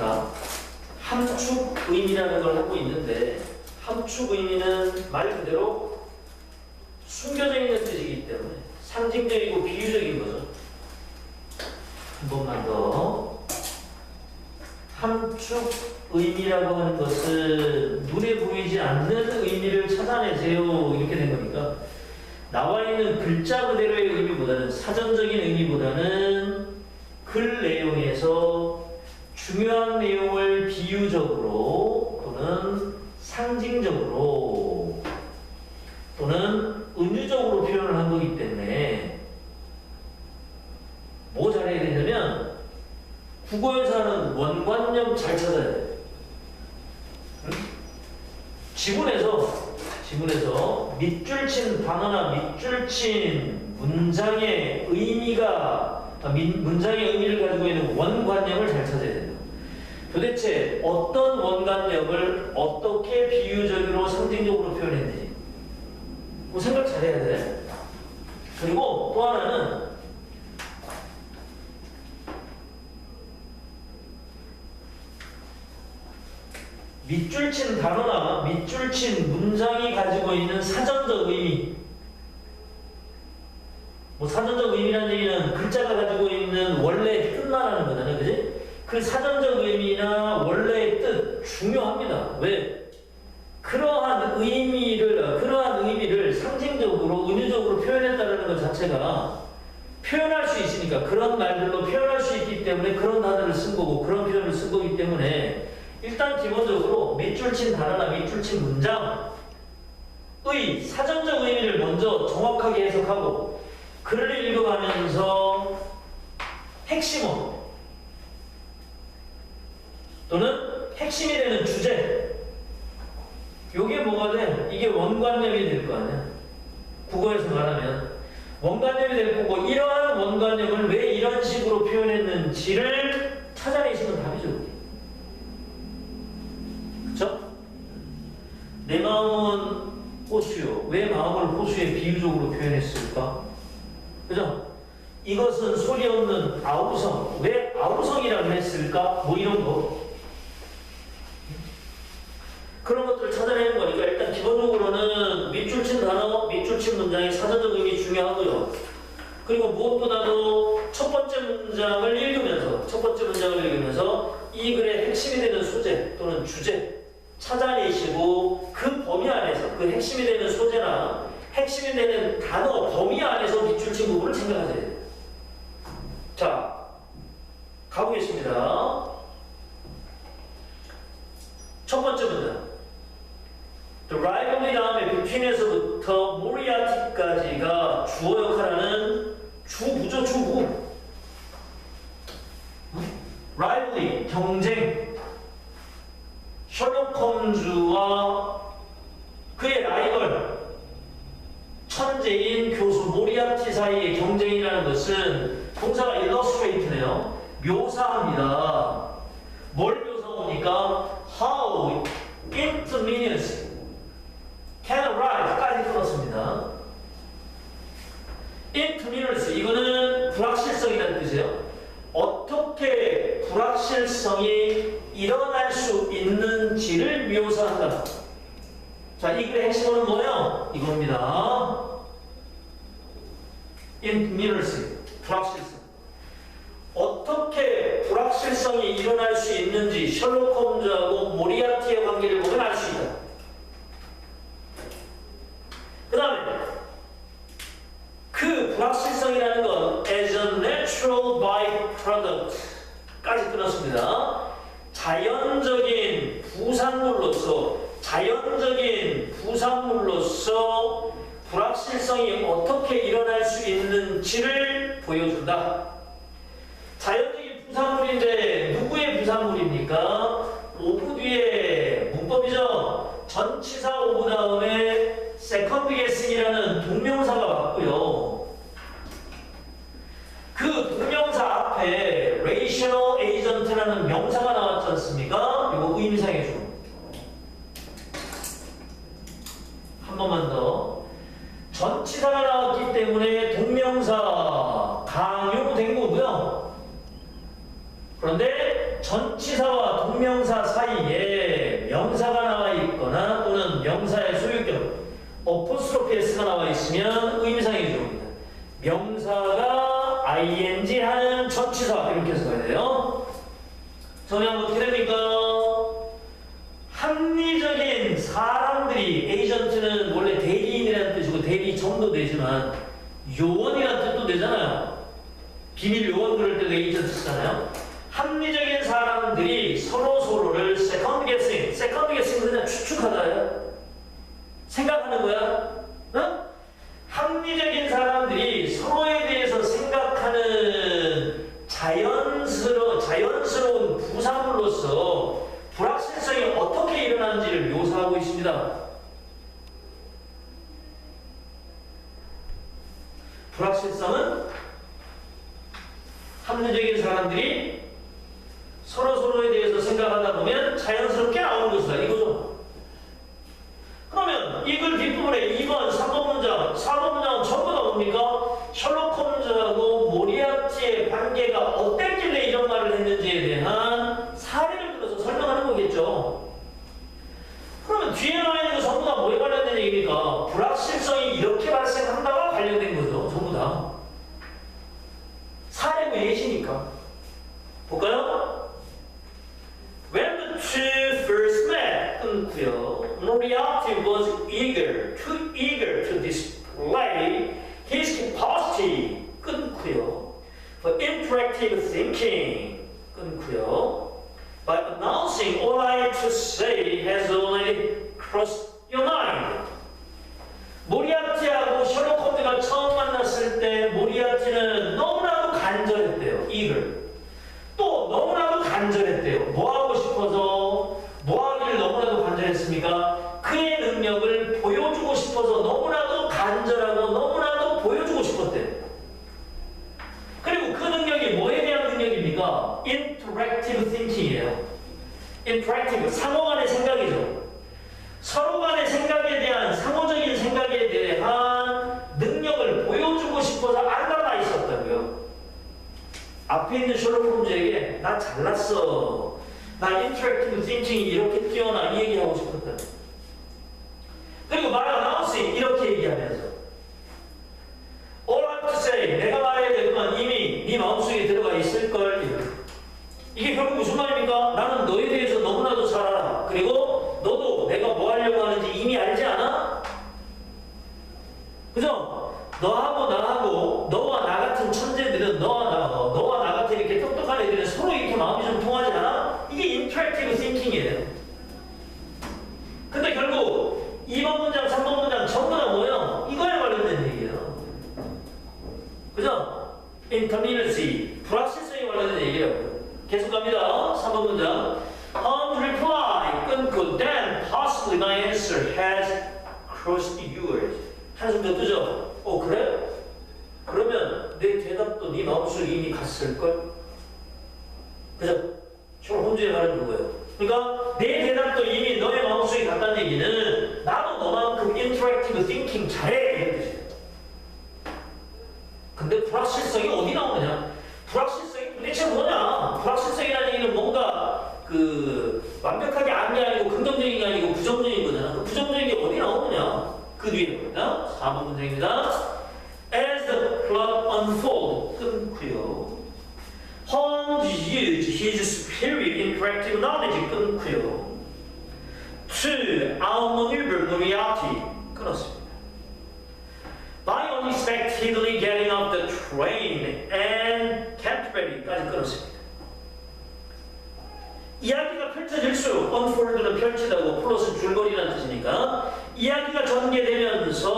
자, 함축 의미라는 걸 하고 있는데 함축 의미는 말 그대로 숨겨져 있는 뜻이기 때문에 상징적이고 비유적인 거죠. 한 번만 더. 함축 의미라고 하는 것은 눈에 보이지 않는 의미를 찾아내세요. 이렇게 된 거니까 나와 있는 글자 그대로의 의미보다는 사전적인 의미보다는 글 내용에서 중요한 내용을 비유적으로 또는 상징적으로 또는 은유적으로 표현을 한 거기 때문에 뭐 잘해야 되냐면 국어에서 하는 원관념 잘 찾아야 돼. 지문에서 밑줄 친 단어나 밑줄 친 문장의 문장의 의미를 가지고 있는 원관념을 잘 찾아야 된다. 도대체 어떤 원관념을 어떻게 비유적으로 상징적으로 표현했는지 그 생각 잘해야 돼. 그리고 또 하나는 밑줄 친 단어나 밑줄 친 문장이 가지고 있는 사전적 의미. 뭐 사전적 의미라는 얘기는 글자가 가지고 있는 원래의 뜻만 하는 거잖아요. 그지? 그 사전적 의미나 원래의 뜻 중요합니다. 왜? 그러한 의미를 상징적으로 은유적으로 표현했다는 것 자체가 표현할 수 있으니까 그런 말들로 표현할 수 있기 때문에 그런 단어를 쓴 거고 그런 표현을 쓴 거기 때문에 일단 기본적으로 밑줄 친 단어나 밑줄 친 문장의 사전적 의미를 먼저 정확하게 해석하고 글을 읽어가면서 핵심어 또는 핵심이 되는 주제 요게 뭐가 돼? 이게 원관념이 될 거 아니야. 국어에서 말하면 원관념이 될 거고 이러한 원관념을 왜 이런 식으로 표현했는지를 찾아내시면 답이죠. 그쵸? 내 마음은 호수요. 왜 마음을 호수에 비유적으로 표현했을까? 그죠? 이것은 소리 없는 아우성. 왜 아우성이라고 했을까? 뭐 이런 거. 그런 것들을 찾아내는 거니까 일단 기본적으로는 밑줄 친 단어, 밑줄 친 문장의 사전적 의미 중요하고요. 그리고 무엇보다도 첫 번째 문장을 읽으면서 이 글의 핵심이 되는 소재 또는 주제 찾아내시고 그 범위 안에서 그 핵심이 되는 소재나 핵심이 되는 단어 범위 안에서 밑줄 친 부분을 생각하셔야 돼요. 자, 가보겠습니다. 첫 번째 문장. The rivalry 다음에 between에서부터 모리아티까지가 주어 역할하는 주부죠, 주부. rivalry, 경쟁. 셜록 홈즈와 그의 라이벌, 천재인 교수 모리아티 사이의 경쟁이라는 것은 동사가 illustrate네요. 묘사합니다. 뭘 묘사합니까? How inconvenience can arise까지 끊었습니다. inconvenience 이거는 불확실성이라는 뜻이에요. 어떻게 불확실성이 일어날 수 있는지를 묘사한다. 자, 이 글의 핵심은 뭐예요? 이겁니다. inconvenience, 불확실성. 어떻게 불확실성이 일어날 수 있는지 셜록 홈즈하고 모리아티의 관계를 보면 알 수 있다. 그 다음에 그 불확실성이라는 건 as a natural byproduct 까지 끊었습니다. 자연적인 부산물로서 불확실성이 어떻게 일어날 수 있는지를 보여준다. 자연적인 부산물인데 누구의 부산물입니까? 오브 뒤에 문법이죠. 전치사 오브 다음에 세컨드 게싱이라는 동명사가 왔고요. 그 동명사 앞에 rational agent라는 명사가 나왔지 않습니까? 이거 의미상의 주. 한 번만 더. 전치사가 나왔기 때문에 동명사 강요된 거고요. 그런데 전치사와 동명사 사이에 명사가 나와 있거나 또는 명사의 소유격 어포스트로피 s가 나와 있으면 의미상의 기록입니다. 명사가 ing 하는 전치사 이렇게 해서 가야 돼요. 정리하면 어떻게 됩니까? 합리적인 사람들이, 에이전트는 원래 대리인이라는 뜻이고 대리 정도 되지만 요원이라는 뜻도 되잖아요. 비밀 요원 그럴 때도 에이전트 쓰잖아요. 합리적인 사람들이 서로를 세컨드 게싱 그냥 추측하다예요. 생각하는 거야. 어? 합리적인 사람들이 서로에 대해서 생각하는 자연스러운 부산물로서 불확실성이 어떻게 일어나는지를 묘사하고 있습니다. 불확실성은 합리적인 사람들이 서로에 대해서 생각하다 보면 자연스럽게 나오는 것이다. 이거죠. 그러면 이 글 뒷부분에 2번, 3번 문장, 4번 문장은 전부 다 뭡니까? 셜록 홈즈하고 모리아티의 관계가 어땠길래 이런 말을 했는지에 대한 사례를 들어서 설명하는 거겠죠. 그러면 뒤에 나와 있는 거 전부 다 뭐에 관련된 얘기입니까? 불확실성이 이렇게 발생한다고 관련된 거죠. 전부 다. 사례고 예시니까. 볼까요? When the two first met, 끊고요. Moriarty was too eager to display his capacity, 끊고요. For interactive thinking, 끊고요. By announcing all I have to say has already crossed your mind. 모리아티하고 셜록 홈즈가 처음 만났을 때 모리아티는 너무나도 간절했대요. eager. 또 너무나도 간절했대요. 뭐 하고 싶어서, 뭐 하기를 너무나도 간절했습니까? 그의 능력을 보여주고 싶어서 너무나도 간절하고 너무나도 보여주고 싶었대요. 그리고 그 능력이 뭐에 대한 능력입니까? Interactive thinking이에요. Interactive, 상호 간의 생각이죠. 서로 간의 생각에 대한, 상호적인 생각에 대한 능력을 보여주고 싶어서 알아나 있었다고요. 앞에 있는 셜록 홈즈에게 나 잘났어, 나 인터랙티브 띵킹이 이렇게 뛰어나, 이 얘기하고 싶었다. 그리고 말을 announcing 이렇게 얘기하면서 All I have to say, 내가 말해야 되지만 이미 네 마음속에 들어가 있을걸. 이게 결국 무슨 말입니까? 나는 너에 대해서 너무나도 잘 알아. 그리고 너도 내가 뭐 하려고 하는지 이미 알지 않아? 그죠? 너하고 나하고, 너와 나 같은 천재들은, 너와 나 같은 이렇게 똑똑한 애들은 서로 이렇게 마음이 좀 통하지 않아? 이게 인터랙티브 띵킹이에요. 근데 결국 2번 문장, 3번 문장 전부 다 뭐예요? 이거에 관련된 얘기예요. 그죠? inconveniency, 불확실성에 관련된 얘기라고요. 계속 갑니다. 3번 문장. On reply, 끊고, then possibly my answer has crossed yours. 한숨 더 뜨죠? 그래? 그러면 내 대답도 네 마음속에 이미 갔을걸? 그죠? 셜록 홈즈의 말은 그거예요. 그러니까 내 대답도 이미 너의 마음속에 갔다는 얘기는 나도 너만큼 인터랙티브 띵킹 잘해, 이런 뜻이에요. 근데 불확실성이 어디 나오느냐? 불확실성이 도대체 뭐냐? 불확실성이라는 얘기는 뭔가 완벽하게 아닌 게 아니고 긍정적인 게 아니고 부정적인 거잖아. 그 부정적인 게 어디 나오느냐? 그 뒤에 보입니다. 4번 문장입니다. As the plot unfolds, 끊고요. Holmes used his superior interactive knowledge, 끊고요. To outmaneuver Moriarty, 끊었습니다. By unexpectedly getting off the train and Canterbury까지 끊었습니다. 이야기가 펼쳐질수록 unfold는 펼치다고 플롯은 줄거리라는 뜻이니까 이야기가 전개되면서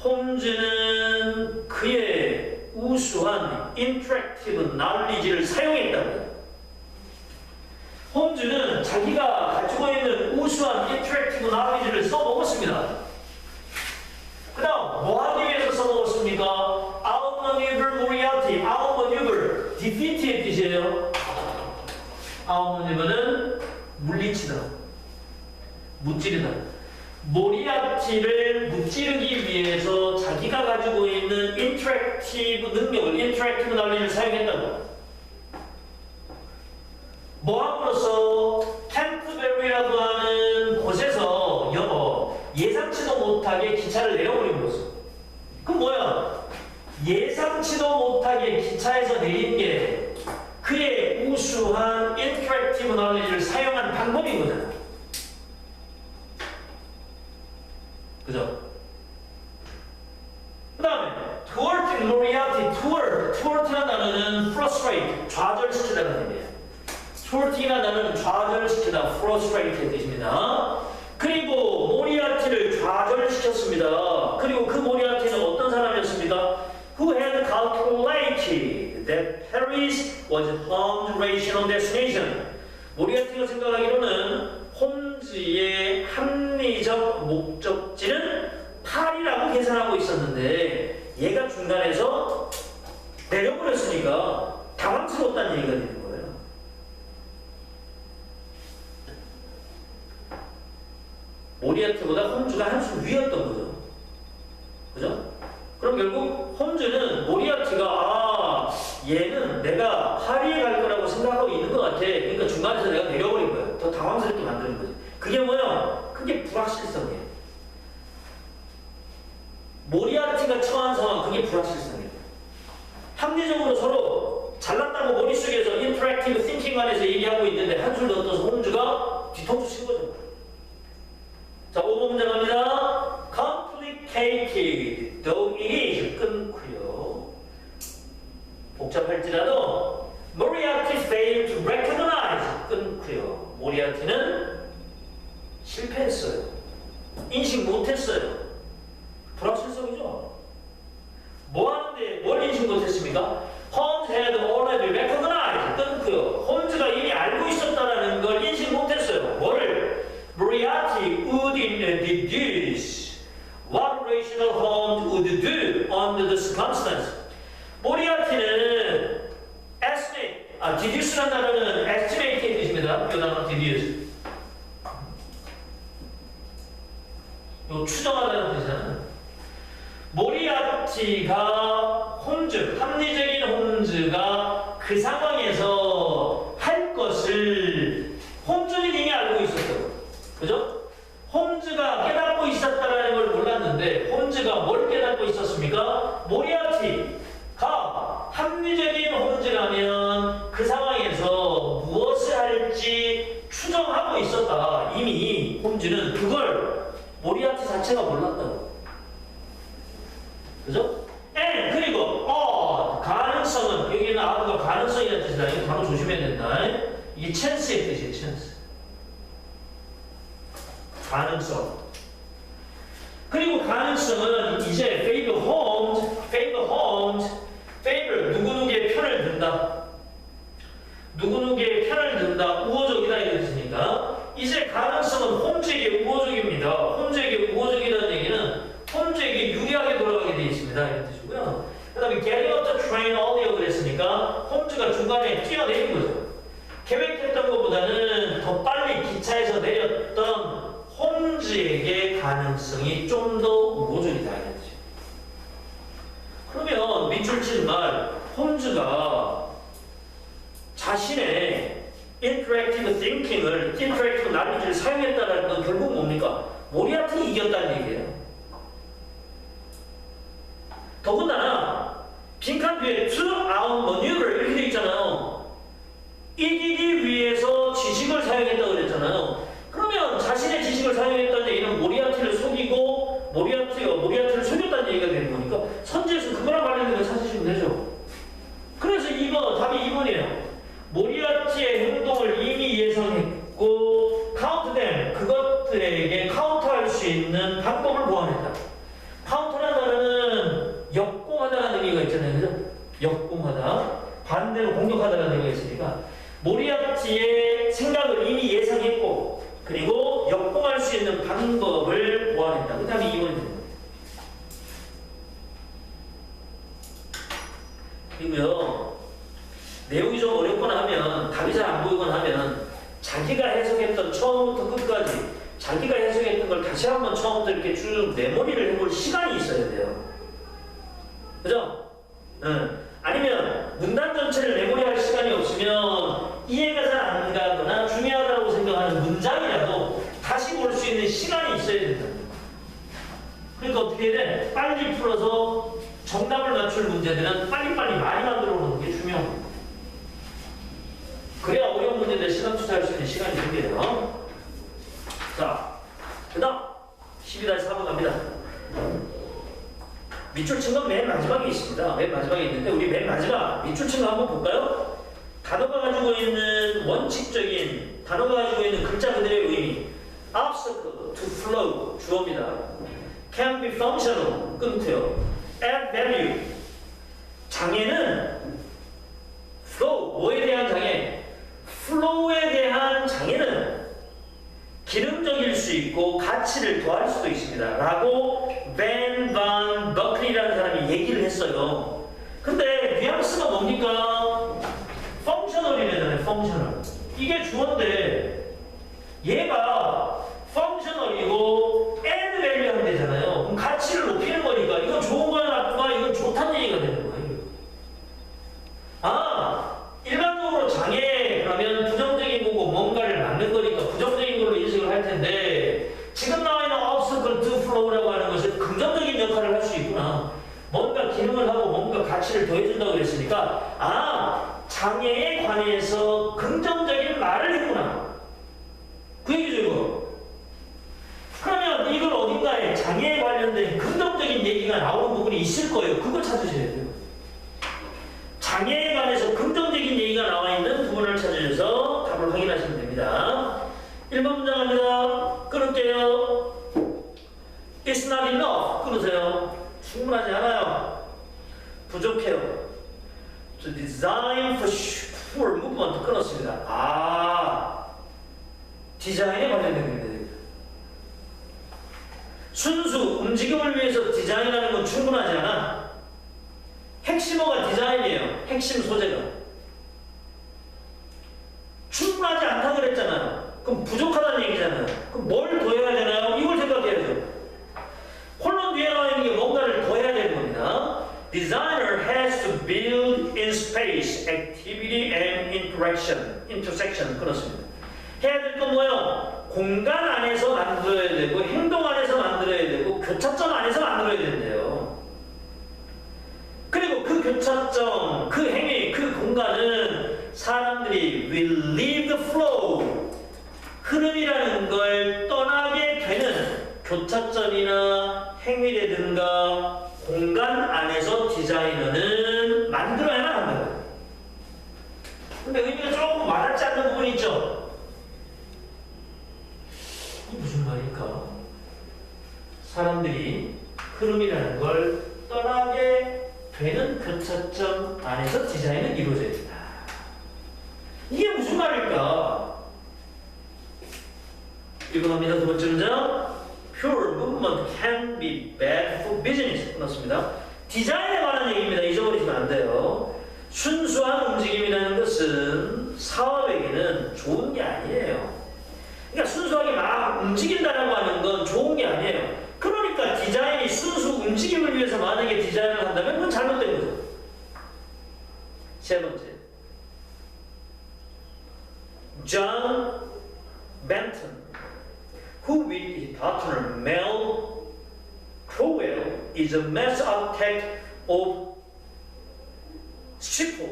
홈즈는 그의 우수한 인터랙티브 knowledge를 사용했다고요. 홈즈는 자기가 가지고 있는 우수한 인터랙티브 knowledge를 써먹었습니다. 그 다음 뭐 하기 위해서 써먹었습니까? outmaneuver Moriarty, outmaneuver defeat의 뜻이에요. outmaneuver는 물리치다, 무찌르다. 모리아티를 무찌르기 위해서 자기가 가지고 있는 인터랙티브 능력을, 인터랙티브 논리를 사용했다고. 뭐함으로써 캔터베리라고 하는 곳에서 예상치도 못하게 기차를 내려버림으로써. 그럼 뭐야? 예상치도 못하게 기차에서 내린 게 그의 우수한 인터랙티브 노리지를 사용한 방법인 거잖아. 그죠? 그 다음에 thwart Moriarty, thwart라는 단어는 frustrate, 좌절시키다는 의미예요. thwart이라는 단어는 좌절시키다, frustrate의 뜻입니다. 그리고 모리아티를 좌절시켰습니다. 그리고 그 모리아티는 어떤 사람이었습니까? Who had calculated that Paris was Holmes' rational destination. 모리아티가 생각하기로는 홈즈의 합리적 목적지는 파리라고 계산하고 있었는데 얘가 중간에서 내려버렸으니까 당황스럽다는 얘기가 되는 거예요. 모리아티보다 홈즈가 한숨 위였던 거죠. 그죠? 그럼 결국 홈즈는 모리아티가 얘는 내가 파리에 갈 거라고 생각하고 있는 것 같아. 그러니까 중간에서 내가 내려버린 거야. 더 당황스럽게 만드는 거지. 그게 뭐야? 그게 불확실성이에요. 모리아티가 처한 상황, 그게 불확실성이에요. 합리적으로 서로 잘났다고 머릿속에서 인터랙티브 띵킹 안에서 얘기하고 있는데 한술 더 떠서 홈즈가 뒤통수 친 거죠. 자, 5번 문제 갑니다. Complicated, though it is. 끊고요. 복잡할지라도 Moriarty failed to recognize. 끊고요. 모리아티는 실패했어요. 인식 못했어요. 불확실성이죠. 뭐 하는데 뭘 인식 못했습니까? Holmes had already recognized. 끊고요. 홈즈가 이미 알고 있었다라는 걸 인식 못했어요. 뭐를? Moriarty would deduce what rational Holmes would do under the circumstance. 모리아티는 estimate, deduce라는 단어는 estimate의 뜻입니다. 이 단어 deduce. 이거 추정하다는 뜻이잖아요. 모리아티가 홈즈, 합리적인 홈즈가 그 상황에서 할 것을 홈즈는 이미 알고 있었다고. 그죠? 홈즈가 깨닫고 있었다는 걸 몰랐는데 홈즈가 뭘 깨닫고 있었습니까? 모리아티가 합리적인 홈즈라면 그 상황에서 무엇을 할지 추정하고 있었다. 이미 홈즈는 그걸 모리아티 자체가 몰랐다고. 그죠? and 그리고 가능성은 여기는 아까 가능성이라는 뜻이다. 이거 바로 조심해야 된다. 이게 chance의 뜻이에요. chance. 가능성. 그리고 가능성은 이제 favor Holmes, 누구누구의 편을 든다. 누구누구의 편을 든다. 우호적이다 이런 뜻이니까 이제 가능성은 홈즈에게 우호적입니다. 홈즈에게 우호적이라는 얘기는 홈즈에게 유리하게 돌아가게 되어 있습니다. 이런 뜻이고요. 그 다음에 getting up the train earlier 그랬으니까 홈즈가 중간에 뛰어내린 거죠. 계획했던 것보다는 더 빨리 기차에서 내렸던 홈즈에게 가능성이 좀 더 우호적이다. 이런 뜻이에요. 그러면 밑줄 친 말, 홈즈가 자신의 interactive thinking을, interactive knowledge를 사용했다는 건 결국 뭡니까? 모리아티 이겼다는 얘기예요. 더군다나 빈칸 뒤에 to outmaneuver 이렇게 돼 있잖아요. 이기기 위해서 지식을 사용했다고 그랬잖아요. 그러면 자신의 지식을 사용했다는 얘기는 모리아티를 속이고 모리아티를 속였다는 얘기가 되는 거니까 선지에서 그거랑 관련된 걸 찾으시면 되죠. 그래서 답이 2번이에요. 모리아티의 행동을 이미 예상했고 카운트된 그것들에게 카운터할 수 있는 방법을 보완했다. 카운터라는 단어는 역공하다라는 의미가 있잖아요. 그죠? 역공하다. 반대로 공격하다라는 의미가 있으니까 모리아티의 생각을 이미 예상했고 그리고 역공할 수 있는 방법을 보완했다. 그 다음에 2번이 되는 거예요. 그리고요. 내용이 좀 어렵거나 하면 답이 잘 안 보이거나 하면 자기가 해석했던 처음부터 끝까지 자기가 해석했던 걸 다시 한번 처음부터 이렇게 쭉 메모리를 해볼 시간이 있어야 돼요. 그죠? 아니면 문단 전체를 메모리할 시간이 없으면 이해가 잘 안 시간이 있어야 된다. 그러니까 어떻게 해야 돼? 빨리 풀어서 정답을 맞출 문제들은 빨리빨리 많이 만들어 놓는 게 중요합니다. 그래야 어려운 문제들 시간 투자할 수 있는 시간이 생겨요. 자, 그 다음 12-4번 갑니다. 밑줄 친 건 맨 마지막에 있습니다. 맨 마지막에 있는데 우리 맨 마지막 밑줄 친 거 한번 볼까요? 단어가 가지고 있는 원칙적인, 단어가 가지고 있는 글자 그대로의 의미. obstacle, to flow, 주어입니다. can be functional, 끊고요. add value, 장애는 flow, 뭐에 대한 장애? flow에 대한 장애는 기능적일 수 있고 가치를 더할 수도 있습니다. 라고 벤 반 버클리라는 사람이 얘기를 했어요. 근데 뉘앙스가 뭡니까? 펑셔널이래잖아요. 펑셔널. 이게 주어인데 얘가 펑셔널이고 add value 하면 되잖아요. 그럼 가치를 높이는 거니까 이건 좋은 거야 나쁜 거야? 이건 좋다는 얘기가 되는 거예요. 일반적으로 장애 그러면 부정적인 거고 뭔가를 막는 거니까 부정적인 걸로 인식을 할 텐데 지금 나와 있는 obstacle to flow라고 하는 것은 긍정적인 역할을 할 수 있구나. 뭔가 기능을 하고 뭔가 가치를 더해준다고 그랬으니까 장애에 관해서 긍정적인 말을 했구나. 그 얘기죠 이거. 그러면 이걸 어딘가에 장애에 관련된 긍정적인 얘기가 나오는 부분이 있을 거예요. 그걸 찾으셔야 돼요. 장애에 관해서 긍정적인 얘기가 나와 있는 부분을 찾으셔서 답을 확인하시면 됩니다. 1번 문장 갑니다. 끊을게요. It's not enough. 끊으세요. 충분하지 않아요. 부족해요. To design for movement. 끊었습니다. 디자인에 관련된 겁니다. 순수 움직임을 위해서 디자인하는 건 충분하지 않아. 핵심어가 디자인이에요. 핵심 소재가. 충분하지 않다고 그랬잖아요. 그럼 부족하다는 얘기잖아요. 그럼 뭘 더해야 되나요? 이걸 생각해야죠. 콜론 뒤에 나와 있는 게 뭔가를 더해야 되는 겁니다. Designer has to build in space, activity and intersection. 그렇습니다. 해야 될 건 뭐예요? 공간 안에서 만들어야 되고 행동 안에서 만들어야 되고 교차점 안에서 만들어야 된대요. 그리고 그 교차점, 그 행위, 그 공간은 사람들이 will leave the flow, 흐름이라는 걸 떠나게 되는 교차점이나 행위라든가 공간 안에서 디자이너는 만들어야만 한다. 근데 의미가 조금 와닿지 않는 부분이 있죠? 이게 무슨 말일까? 사람들이 흐름이라는 걸 떠나게 되는 교차점 안에서 디자인은 이루어져야 된다. 이게 무슨 말일까? 읽어갑니다. 두 번째 문장. Pure movement can be bad for business. 그렇습니다. 디자인에 관한 얘기입니다. 잊어버리시면 안 돼요. 순수한 움직임이라는 것은 사업에게는 좋은 게 아니에요. 그러니까 순수하게 막 움직인다라고 하는 건 좋은 게 아니에요. 그러니까 디자인이 순수 움직임을 위해서 만약에 디자인을 한다면 그건 잘못된 거죠. 세 번째. John Benton, who with his partner Mel Crowell is a master architect of 스치프.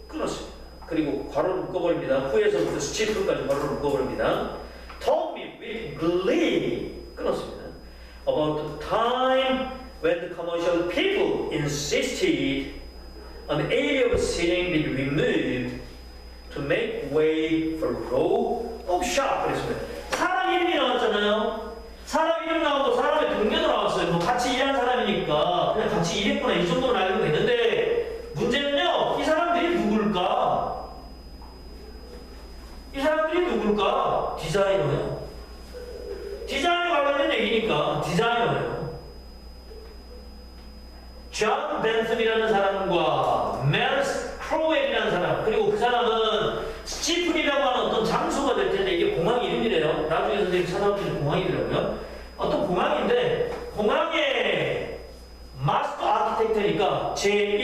끊었습니다. 그리고 괄호를 묶어버립니다. 후에서부터 스치프까지 괄호를 묶어버립니다. Told me with glee. 끊었습니다. About the time when the commercial people insisted on the area of seating being removed to make way for row of shop. 그랬습니다. 사람 이름이 나왔잖아요. 사람 이름 나오고 사람의 동료도 나왔어요. 뭐 같이 일한 사람이니까 그냥 같이 일했구나 이 정도는 알고 있는데 문제는요. 이 사람들이 누굴까? 이 사람들이 누굴까? 디자이너예요. 디자인에 관련된 얘기니까 디자이너예요. 존 벤슨이라는 사람과 멜 크로웰이라는 사람, 그리고 그 사람은 스티픈이라고 하는 어떤 장소가 될 텐데 이게 공항 이름이래요. 나중에 선생님이 찾아오시는 공항이더라고요. 어떤 공항인데 공항의 마스터 아키텍트니까 제